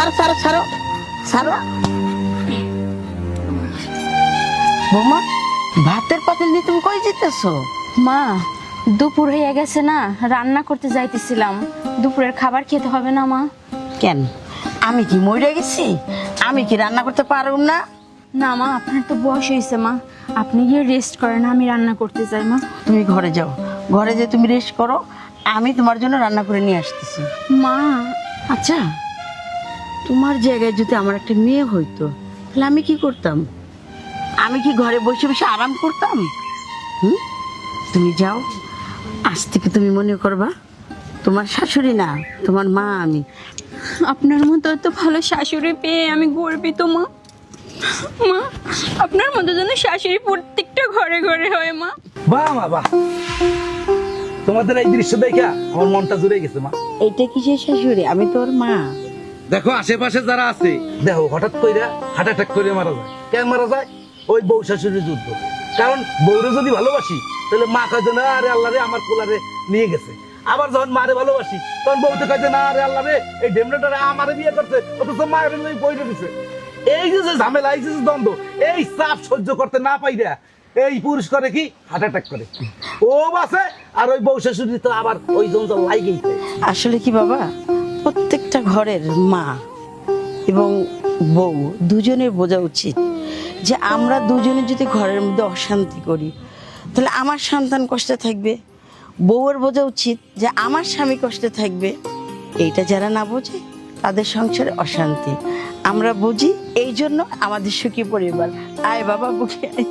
ছাড়ো ছাড়ো ছাড়ো ছাড়ো। বৌমা, ভাতের পাতিল নিয়ে তুমি কই যেতেছো? মা, দুপুর হয়ে গেছে না, রান্না করতে যাইতেছিলাম। দুপুরের খাবার খেতে হবে না মা? কেন, আমি কি মরে গেছি? আমি কি রান্না করতে পারুম না? না মা, আপনার তো বয়স হয়েছে মা, আপনি গিয়ে রেস্ট করেন, আমি রান্না করতে যাই মা। তুমি ঘরে যাও, ঘরে যে তুমি রেস্ট করো, আমি তোমার জন্য রান্না করে নিয়ে আসতেছি। মা, আচ্ছা, তোমার জায়গায় যদি আমার একটা মেয়ে হইতো তাহলে আমি কি করতাম? আমি কি ঘরে বসে বসে আরাম করতাম? তুমি যাও, আজ থেকে তুমি মনে করবা তোমার শাশুড়ি না, তোমার মা আমি। আপনার মতো এত ভালো শাশুড়ি পেয়ে আমি গর্বিত মা। মা, আপনার মতো যেন শাশুড়ি প্রত্যেকটা ঘরে ঘরে হয় মা। বাহ মা বাহ, তোমাদের এই দৃশ্য দেখা আমার মনটা জুড়ে গেছে মা। এইটা কিসের শাশুড়ি? আমি তোর মা। দেখো আশেপাশে যারা আছে, দেখো হঠাৎ করে হার্ট অ্যাটাক করে মারা যায়। কেন মারা যায়? ওই বউ শাশুড়ির যুদ্ধ। কারণ বউরে যদি ভালোবাসি তাহলে মা কয় যে না আরে আল্লাহ রে আমার কোলারে নিয়ে গেছে। আবার যখন মারে ভালোবাসি তখন বউতে কয় যে না আরে আল্লাহ রে এই ডেমনাটারে আমারে বিয়ে করছে, অথচ মায়ের লই পয়সা দিছে। এই যে যে ঝামেলা, এই যে যে দ্বন্দ্ব, এই চাপ সহ্য করতে না পাইরা এই পুরুষ করে কি হার্ট অ্যাটাক করে। ও বাসে আর ওই বউ শাশুড়ি তো আবার ওই জঞ্জাল লাইগেই যায়। আসলে কি বাবা, প্রত্যেকটা ঘরের মা এবং বউ দুজনের বোঝা উচিত যে আমরা দুজনে যদি ঘরের মধ্যে অশান্তি করি তাহলে আমার সন্তান কষ্টে থাকবে। বউয়ের বোঝা উচিত যে আমার স্বামী কষ্টে থাকবে। এইটা যারা না বোঝে তাদের সংসারে অশান্তি। আমরা বুঝি, এই জন্য আমাদের সুখী পরিবার। আয় বাবা, বুকে আয়।